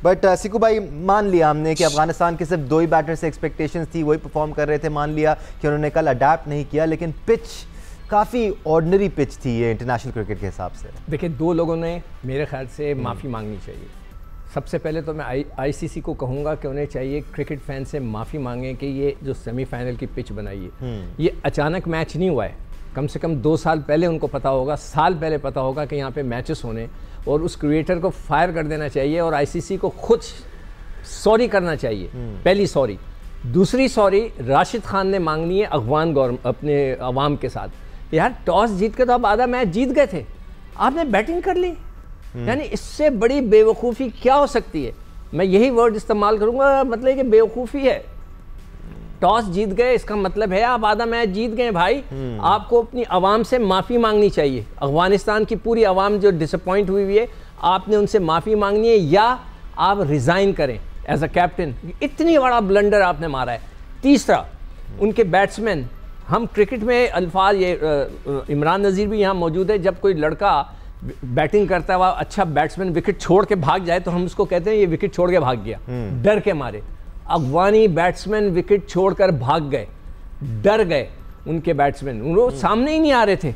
But Siku भाई, मान लिया हमने कि अफगानिस्तान के सिर्फ 2 ही बैटर से एक्सपेक्टेशंस थी, वही परफॉर्म कर रहे थे, मान लिया कि उन्होंने कल अडेप्ट नहीं किया, लेकिन पिच काफ़ी ऑर्डिनरी पिच थी ये इंटरनेशनल क्रिकेट के हिसाब से। देखिए, 2 लोगों ने मेरे ख्याल से माफ़ी मांगनी चाहिए। सबसे पहले तो मैं आईसीसी को कहूँगा कि उन्हें चाहिए क्रिकेट फैन से माफ़ी मांगें कि ये जो सेमीफाइनल की पिच बनाई है, ये अचानक मैच नहीं हुआ है। कम से कम 2 साल पहले उनको पता होगा, साल पहले पता होगा कि यहाँ पे मैचेस होने, और उस क्रिएटर को फायर कर देना चाहिए और आईसीसी को खुद सॉरी करना चाहिए। पहली सॉरी। दूसरी सॉरी राशिद खान ने मांगनी है अफगान अपने अवाम के साथ। यार, टॉस जीत के तो आप आधा मैच जीत गए थे, आपने बैटिंग कर ली, यानी इससे बड़ी बेवकूफ़ी क्या हो सकती है। मैं यही वर्ड इस्तेमाल करूँगा, मतलब कि बेवकूफ़ी है। टॉस जीत गए, इसका मतलब है आप आधा मैच जीत गए भाई। आपको अपनी आवाम से माफ़ी मांगनी चाहिए। अफगानिस्तान की पूरी आवाम जो डिसअपॉइंट हुई है, आपने उनसे माफ़ी मांगनी है, या आप रिज़ाइन करें एज अ कैप्टन। इतनी बड़ा ब्लंडर आपने मारा है। तीसरा, उनके बैट्समैन, हम क्रिकेट में अल्फाज, ये इमरान नज़ीर भी यहाँ मौजूद है, जब कोई लड़का बैटिंग करता है, वह अच्छा बैट्समैन विकेट छोड़ के भाग जाए तो हम उसको कहते हैं ये विकेट छोड़ के भाग गया, डर के मारे। अफगानी बैट्समैन विकेट छोड़कर भाग गए, डर गए उनके बैट्समैन, वो सामने ही नहीं आ रहे थे,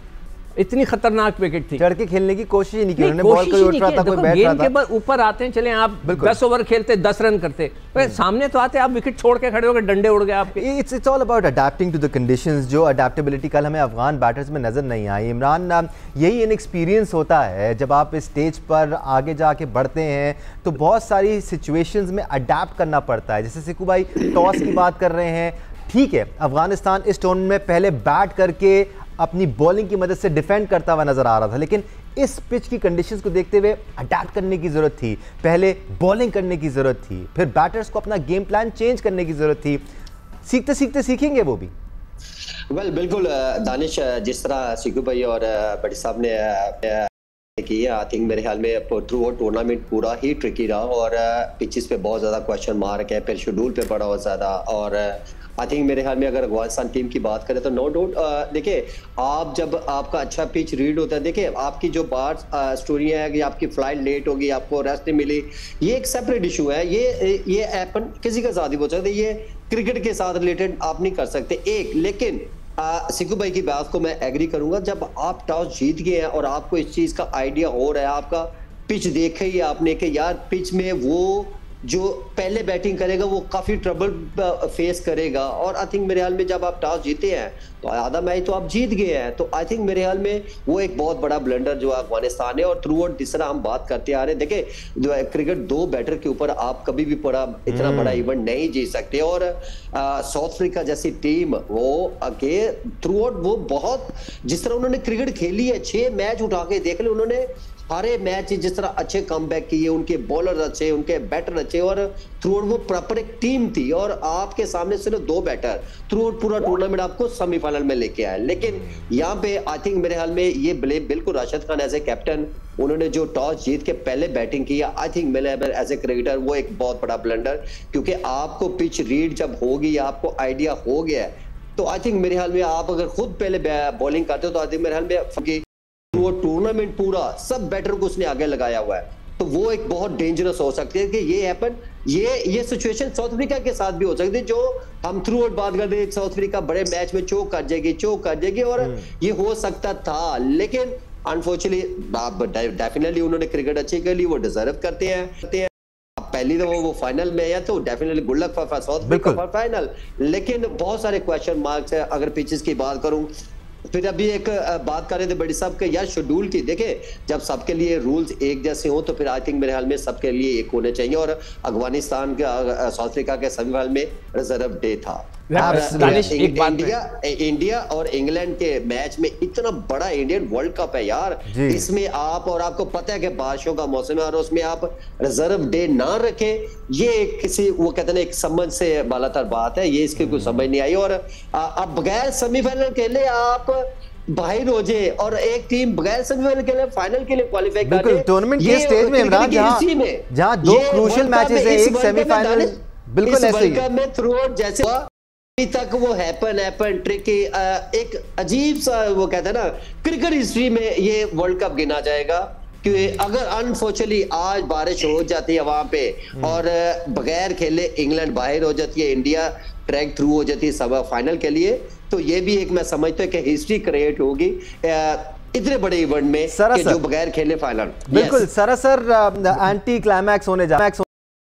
इतनी खतरनाक विकेट थी। चढ़ के खेलने की कोशिश ही नहीं की उन्होंने, बॉल कोई उठ रहा था, कोई बैठ रहा था। गेंद के ऊपर आते हैं, चले आप 10 ओवर खेलते 10 रन करते, पर सामने तो आते आप विकेट छोड़ के खड़े हो गए, डंडे उड़ गए आपके। It's all about adapting to the conditions, जो अडेप्टेबिलिटी कल हमें अफगान बैटर्स में नजर नहीं आई। इमरान, यही इनएक्सपीरियंस होता है, जब आप इस स्टेज पर आगे जाके बढ़ते हैं तो बहुत सारी सिचुएशंस में अडेप्ट करना पड़ता है। जैसे सिकू भाई टॉस की बात कर रहे हैं, ठीक है, अफगानिस्तान इस टूर्नामेंट में पहले बैट करके अपनी बॉलिंग की मदद से डिफेंड करता हुआ नजर आ रहा था, लेकिन इस पिच की कंडीशंस को देखते हुए अडैप्ट करने की जरूरत थी। पहले बॉलिंग करने की जरूरत थी, फिर बैटर्स को अपना गेम प्लान चेंज करने की जरूरत थी। सीखते सीखते सीखेंगे वो भी। बिल्कुल दानिश, जिस तरह सिकू भाई और बड़ी साहब ने किया, आई थिंक मेरे ख्याल में थ्रू आउट टूर्नामेंट पूरा ही ट्रिकी रहा, और पिचेस पे बहुत ज्यादा क्वेश्चन मार्क है, फिर शेड्यूल पे पड़ा बहुत ज्यादा। और आई थिंक मेरे ख्याल में अगर अफगानिस्तान टीम की बात करें तो नो डाउट, देखिए, आप जब आपका अच्छा पिच रीड होता है, देखिए आपकी जो बात स्टोरी है कि आपकी फ्लाइट लेट होगी, आपको रेस्ट नहीं मिली, ये एक सेपरेट इशू है। ये हैपन किसी के साथ ही हो सकता है, ये क्रिकेट के साथ रिलेटेड आप नहीं कर सकते एक। लेकिन सिकू भाई की बात को मैं एग्री करूंगा, जब आप टॉस जीत गए हैं और आपको इस चीज का आइडिया हो रहा है, आपका पिच देखा ही आपने कि यार पिच में वो जो पहले बैटिंग करेगा वो काफी ट्रबल फेस करेगा, और आई थिंक मेरे ख्याल में जब आप टॉस जीते हैं तो आधा मैच तो आप जीत गए हैं, तो आई थिंक मेरे ख्याल में वो एक बहुत बड़ा ब्लंडर जो अफगानिस्तान है। और थ्रू आउट जिस तरह हम बात करते आ रहे हैं, देखिए क्रिकेट 2 बैटर के ऊपर आप कभी भी इतना बड़ा इवेंट नहीं जीत सकते, और साउथ अफ्रीका जैसी टीम वो आगे थ्रू आउट वो बहुत, जिस तरह उन्होंने क्रिकेट खेली है, 6 मैच उठा के देख ले उन्होंने, सारे मैच जिस तरह अच्छे कमबैक किए, उनके बॉलर अच्छे, उनके बैटर अच्छे, और थ्रू आउट वो प्रॉपर एक टीम थी, और आपके सामने सिर्फ 2 बैटर थ्रू आउट पूरा टूर्नामेंट आपको सेमीफाइनल में लेके आए। लेकिन यहाँ पे आई थिंक मेरे ख्याल में ये ब्लेम बिल्कुल Rashid Khan as a captain, उन्होंने जो टॉस जीत के पहले बैटिंग की, आई थिंक मेरे एज ए क्रिकेटर वो एक बहुत बड़ा ब्लंडर, क्योंकि आपको पिच रीड जब होगी, आपको आइडिया हो गया है, तो आई थिंक मेरे ख्याल में आप अगर खुद पहले बॉलिंग करते हो तो आई थिंक मेरे ख्याल में वो टूर्नामेंट पूरा सब बैटर को उसने आगे लगाया हुआ है, तो वो एक बहुत डेंजरस हो सकती है कि ये हैपन, ये सिचुएशन साउथ अफ्रीका के साथ भी हो सकती है, जो हम थ्रू आउट बात करते हैं साउथ अफ्रीका बड़े मैच में चोक कर जाएगी, और ये हो सकता था। लेकिन अनफॉर्चुनेटली डेफिनेटली उन्होंने क्रिकेट अच्छी कर ली, वो डिजर्व करते हैं। पहली दफा वो फाइनल में आया तो definitely good luck for south Africa for final, लेकिन बहुत सारे क्वेश्चन मार्क्स है। अगर पिचेस की बात करूं, फिर अभी एक बात कर रहे थे बड़ी साहब के यार शेड्यूल की, देखे जब सबके लिए रूल्स एक जैसे हो तो फिर आई थिंक मेरे ख्याल में सबके लिए एक होने चाहिए, और अफगानिस्तान का साउथ अफ्रीका के सेमीफाइनल में रिजर्व डे था। इंडिया और इंग्लैंड के मैच में इतना बड़ा इंडियन वर्ल्ड कप है यार, इसमें आप, और आपको पता है कि बारिशों का मौसम है, और उसमें आप रिजर्व डे ना रखें, ये किसी वो कहते हैं एक समझ से बालातर बात है, ये इसकी कोई समझ नहीं आई। और अब बगैर सेमीफाइनल के लिए आप बाहर हो जाए, और एक टीम बगैर सेमीफाइनल के लिए फाइनल के लिए क्वालीफाई कर ले, टूर्नामेंट के स्टेज में इमरान जहां 2 क्रूशियल मैचेस है, एक सेमीफाइनल, बिल्कुल ऐसे ही में थ्रू आउट जैसे अभी तक वो हैपन ट्रिकी, एक अजीब सा वो कहते हैं ना क्रिकेट हिस्ट्री में ये वर्ल्ड कप गिना जाएगा, कि अगर अनफॉर्चुनेटली आज बारिश हो जाती है वहां पे और बगैर खेले इंग्लैंड बाहर हो जाती है, इंडिया ट्रैक थ्रू हो जाती है सब फाइनल के लिए, तो ये भी एक मैं समझता हूँ कि हिस्ट्री क्रिएट होगी इतने बड़े इवेंट में कि जो बगैर खेले फाइनल। बिल्कुल सरासर एंटी क्लाइमैक्स होने जा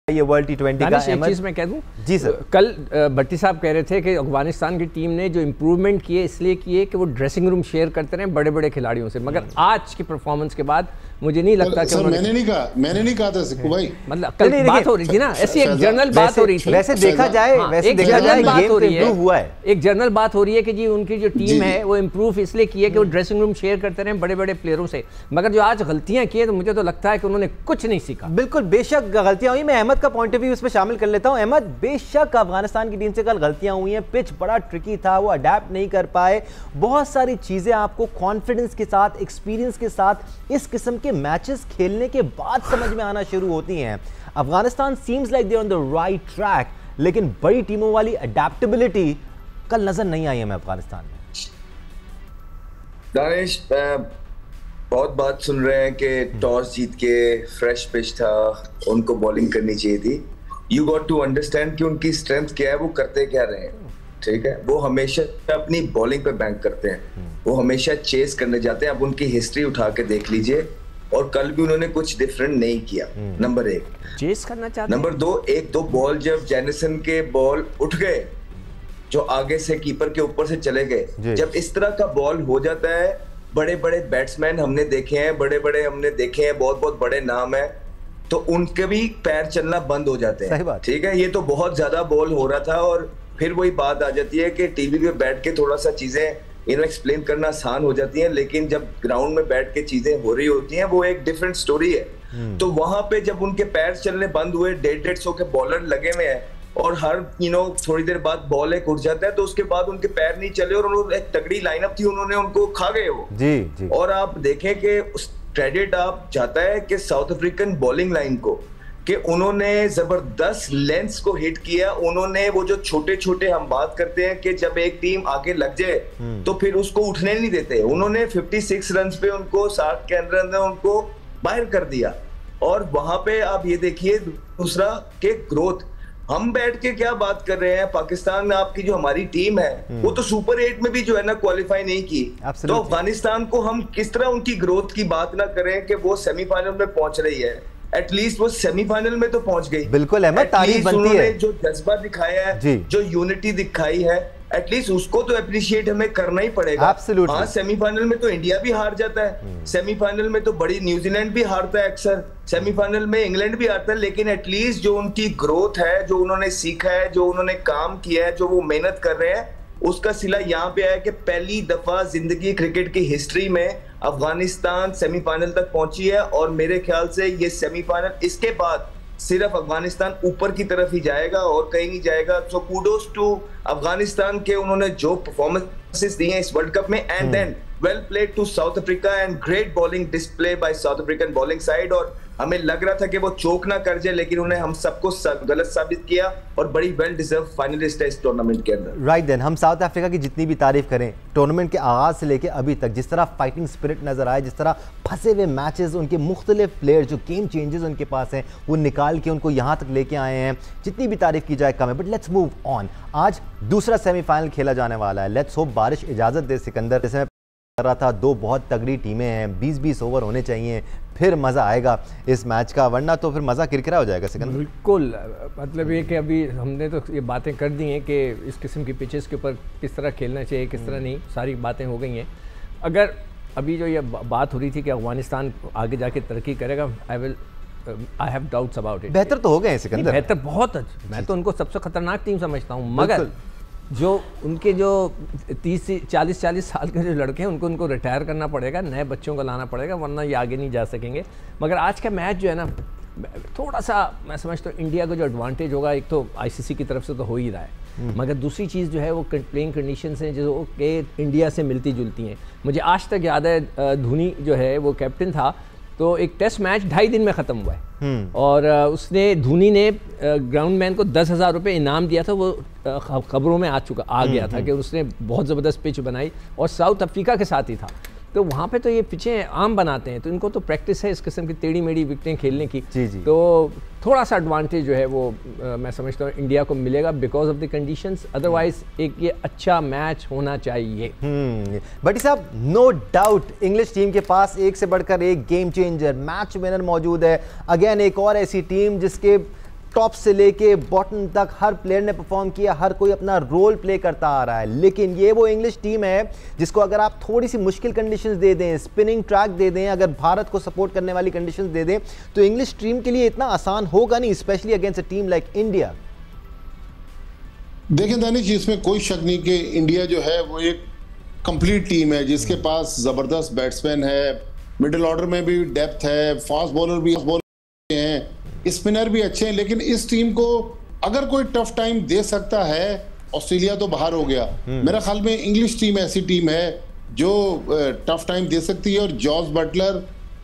ये वर्ल्ड T20 का। एक चीज मैं कह दूं जी सर, कल भट्टी साहब कह रहे थे कि अफगानिस्तान की टीम ने जो इम्प्रूवमेंट किए इसलिए किए कि वो ड्रेसिंग रूम शेयर करते रहे बड़े बड़े खिलाड़ियों से, मगर आज की परफॉर्मेंस के बाद मुझे नहीं लगता कि मैंने नहीं कहा था सिक्कू भाई, मतलब कल बात हो रही थी ना, ऐसी एक जनरल बात हो रही थी। वैसे देखा जाए बात हो रही है, एक जनरल बात हो रही है कि जी उनकी जो टीम है वो इम्प्रूव इसलिए की है कि वो ड्रेसिंग रूम शेयर करते रहे बड़े बड़े प्लेयरों से, मगर जो आज गलतियां की है तो मुझे तो लगता है कि उन्होंने कुछ नहीं सीखा। बिल्कुल बेशक गलतियां हुई, मैं अहमद का पॉइंट ऑफ व्यू इसमें शामिल कर लेता हूं। अहमद, बेशक अफगानिस्तान की टीम से कल गलतियां हुई हैं, पिच बड़ा ट्रिकी था, वो अडेप्ट नहीं कर पाए, बहुत सारी चीजें आपको कॉन्फिडेंस के साथ, एक्सपीरियंस के साथ इस किस्म के मैचेस खेलने के बाद समझ में आना शुरू होती हैं। Afghanistan seems like they on the right track, लेकिन बड़ी टीमों वाली अडेप्टेबिलिटी कल नजर नहीं आई हमें अफगानिस्तान में। दानिश, बहुत बात सुन रहे हैं कि टॉस जीत के फ्रेश पिच था, उनको बॉलिंग करनी चाहिए थी। यू गॉट टू अंडरस्टैंड कि उनकी स्ट्रेंथ क्या है, वो करते क्या रहे हैं, ठीक है। वो हमेशा अपनी बॉलिंग पे बैंक करते हैं, वो हमेशा चेस करने जाते हैं। अब उनकी हिस्ट्री उठा के देख लीजिए, और कल भी उन्होंने कुछ डिफरेंट नहीं किया। नंबर 1 चेस करना चाहते। नंबर 2, एक दो बॉल जब जेनिसन के बॉल उठ गए जो आगे से कीपर के ऊपर से चले गए, जब इस तरह का बॉल हो जाता है, बड़े बड़े बैट्समैन हमने देखे हैं, बहुत बहुत बड़े नाम है, तो उनके भी पैर चलना बंद हो जाते हैं, ठीक है। ये तो बहुत ज्यादा बॉल हो रहा था, और फिर वही बात आ जाती है कि टीवी पे बैठ के थोड़ा सा चीजें एक्सप्लेन करना आसान हो जाती है, लेकिन जब ग्राउंड में बैठ के चीजें हो रही होती हैं वो एक डिफरेंट स्टोरी है। तो वहां पे जब उनके पैर चलने बंद हुए, 150 के बॉलर लगे हुए हैं, और हर थोड़ी देर बाद बॉल एक उठ जाता है, तो उसके बाद उनके पैर नहीं चले, और उन्होंने एक तगड़ी लाइनअप थी, उन्होंने उनको खा गए वो जी। और आप देखें कि क्रेडिट आप जाता है कि साउथ अफ्रीकन बॉलिंग लाइन को, कि उन्होंने जबरदस्त लेंस को हिट किया। उन्होंने वो जो छोटे छोटे हम बात करते हैं कि जब एक टीम आगे लग जाए तो फिर उसको उठने नहीं देते, उन्होंने 56 रन पे उनको 60 के अंदर उनको बाहर कर दिया। और वहां पे आप ये देखिए दूसरा के ग्रोथ, हम बैठ के क्या बात कर रहे हैं, पाकिस्तान में आपकी जो हमारी टीम है वो तो सुपर 8 में भी जो है ना क्वालिफाई नहीं की, तो अफगानिस्तान को हम किस तरह उनकी ग्रोथ की बात ना करें कि वो सेमीफाइनल में पहुंच रही है। एटलीस्ट वो सेमीफाइनल में तो पहुंच गई। बिल्कुल अहमद, तारीफ बनती है। जो जज्बा दिखाया है, जो यूनिटी दिखाई है, एटलीस्ट उसको तो अप्रिशिएट हमें करना ही पड़ेगा। हाँ, सेमीफाइनल में तो इंडिया भी हार जाता है, सेमीफाइनल में तो बड़ी न्यूजीलैंड भी हारता है अक्सर, सेमीफाइनल में इंग्लैंड भी हारता है, लेकिन एटलीस्ट जो उनकी ग्रोथ है, जो उन्होंने सीखा है, जो उन्होंने काम किया है, जो वो मेहनत कर रहे हैं, उसका सिला यहाँ पे आया कि पहली दफा जिंदगी क्रिकेट की हिस्ट्री में अफगानिस्तान सेमीफाइनल तक पहुंची है। और मेरे ख्याल से ये सेमीफाइनल, इसके बाद सिर्फ अफगानिस्तान ऊपर की तरफ ही जाएगा और कहीं नहीं जाएगा। सो कूडोस टू अफगानिस्तान के, उन्होंने जो परफॉर्मेंसेस दी हैं इस वर्ल्ड कप में, and then well played to South Africa and great bowling display by South African bowling side. और हमें लग रहा था कि वो चोक ना कर जाए, लेकिन उन्हें हम सबको गलत साबित किया और बड़ी वेल डिजर्व फाइनलिस्ट है इस टूर्नामेंट के अंदर। राइट देन, हम साउथ अफ्रीका की जितनी भी तारीफ करें, टूर्नामेंट के आगाज से लेकर अभी तक जिस तरह फाइटिंग स्पिरिट नजर आए, जिस तरह फंसे हुए मैचेस, उनके मुख्तलिफ प्लेयर जो गेम चेंजेस उनके पास हैं वो निकाल के उनको यहाँ तक लेके आए हैं, जितनी भी तारीफ की जाए कम है। बट लेट्स मूव ऑन, आज दूसरा सेमीफाइनल खेला जाने वाला है। लेट्स होप बारिश इजाजत दे। सिकंदर, जैसे मैं कर रहा था, दो बहुत तगड़ी टीमें हैं, 20-20 ओवर होने चाहिए, फिर मज़ा आएगा इस मैच का, वरना तो फिर मज़ा किरकिरा हो जाएगा। सिकंदर, बिल्कुल, मतलब ये कि अभी हमने तो ये बातें कर दी हैं कि इस किस्म की पिचेस के ऊपर किस तरह खेलना चाहिए, किस तरह नहीं, सारी बातें हो गई हैं। अगर अभी जो ये बात हो रही थी कि अफगानिस्तान आगे जाके तरक्की करेगा, I have doubts about it. बेहतर तो हो गए सिकंदर, बेहतर बहुत, मैं तो उनको सबसे खतरनाक टीम समझता हूँ, मगर जो उनके जो 30-40 साल के जो लड़के हैं उनको रिटायर करना पड़ेगा, नए बच्चों को लाना पड़ेगा, वरना ये आगे नहीं जा सकेंगे। मगर आज का मैच जो है ना, थोड़ा सा मैं समझता हूँ इंडिया का जो एडवांटेज होगा, एक तो आईसीसी की तरफ से तो हो ही रहा है, मगर दूसरी चीज़ जो है वो प्लेइंग कंडीशंस हैं जो कि इंडिया से मिलती जुलती हैं। मुझे आज तक याद है, धोनी जो है वो कैप्टन था, तो एक टेस्ट मैच 2.5 दिन में ख़त्म हुआ है, और धोनी ने ग्राउंड मैन को 10,000 रुपये इनाम दिया था। वो खबरों में आ गया था कि उसने बहुत ज़बरदस्त पिच बनाई और साउथ अफ्रीका के साथ ही था। तो वहाँ पे तो ये पिचें आम बनाते हैं, तो इनको तो प्रैक्टिस है इस किस्म की टेढ़ी मेढ़ी विकेटें खेलने की। जी जी। तो थोड़ा सा एडवांटेज जो है वो मैं समझता हूँ इंडिया को मिलेगा because of the conditions. Otherwise एक ये अच्छा मैच होना चाहिए। बट साहब, नो डाउट इंग्लिश टीम के पास एक से बढ़कर एक गेम चेंजर, मैच विनर मौजूद है। अगेन एक और ऐसी टीम जिसके टॉप से लेके बॉटम तक हर प्लेयर ने परफॉर्म किया, हर कोई अपना रोल प्ले करता आ रहा है। लेकिन ये वो इंग्लिश टीम है जिसको अगर आप थोड़ी सी मुश्किल कंडीशंस दे दें, स्पिनिंग ट्रैक दे दें, अगर भारत को सपोर्ट करने वाली कंडीशंस दे दें, तो इंग्लिश टीम के लिए इतना आसान होगा नहीं, specially against a team like India. देखें दानिश, इसमें कोई शक नहीं कि इंडिया जो है वो एक कंप्लीट टीम है जिसके पास जबरदस्त बैट्समैन है, मिडिल ऑर्डर में भी डेप्थ है, फास्ट बॉलर भी हैं, स्पिनर भी अच्छे हैं। लेकिन इस टीम को अगर कोई टफ टाइम दे सकता है, ऑस्ट्रेलिया तो बाहर हो गया, मेरा ख्याल में इंग्लिश टीम ऐसी टीम है जो टफ टाइम दे सकती है। और जॉस बटलर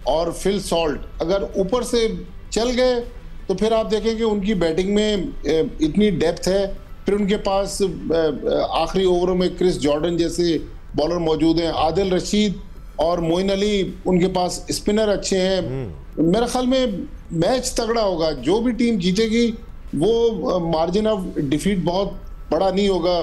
और फिल सॉल्ट अगर ऊपर से चल गए तो फिर आप देखें कि उनकी बैटिंग में इतनी डेप्थ है। फिर उनके पास आखिरी ओवरों में क्रिस जॉर्डन जैसे बॉलर मौजूद हैं, आदिल रशीद और मोइन अली, उनके पास स्पिनर अच्छे हैं। मेरा ख्याल में मैच तगड़ा होगा। जो भी टीम जीतेगी वो मार्जिन ऑफ डिफीट बहुत बड़ा नहीं होगा।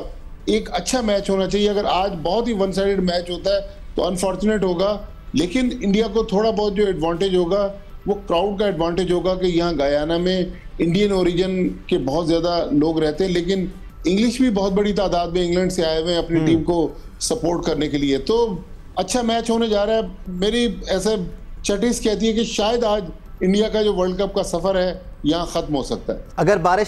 एक अच्छा मैच होना चाहिए। अगर आज बहुत ही वन साइडेड मैच होता है तो अनफॉर्चुनेट होगा। लेकिन इंडिया को थोड़ा बहुत जो एडवांटेज होगा वो क्राउड का एडवांटेज होगा कि यहाँ गयाना में इंडियन ओरिजिन के बहुत ज़्यादा लोग रहते हैं, लेकिन इंग्लिश भी बहुत बड़ी तादाद में इंग्लैंड से आए हुए हैं अपनी टीम को सपोर्ट करने के लिए। तो अच्छा मैच होने जा रहा है। मेरी ऐसे चटीस कहती है कि शायद आज इंडिया का जो वर्ल्ड कप का सफर है यहाँ खत्म हो सकता है। अगर बारिश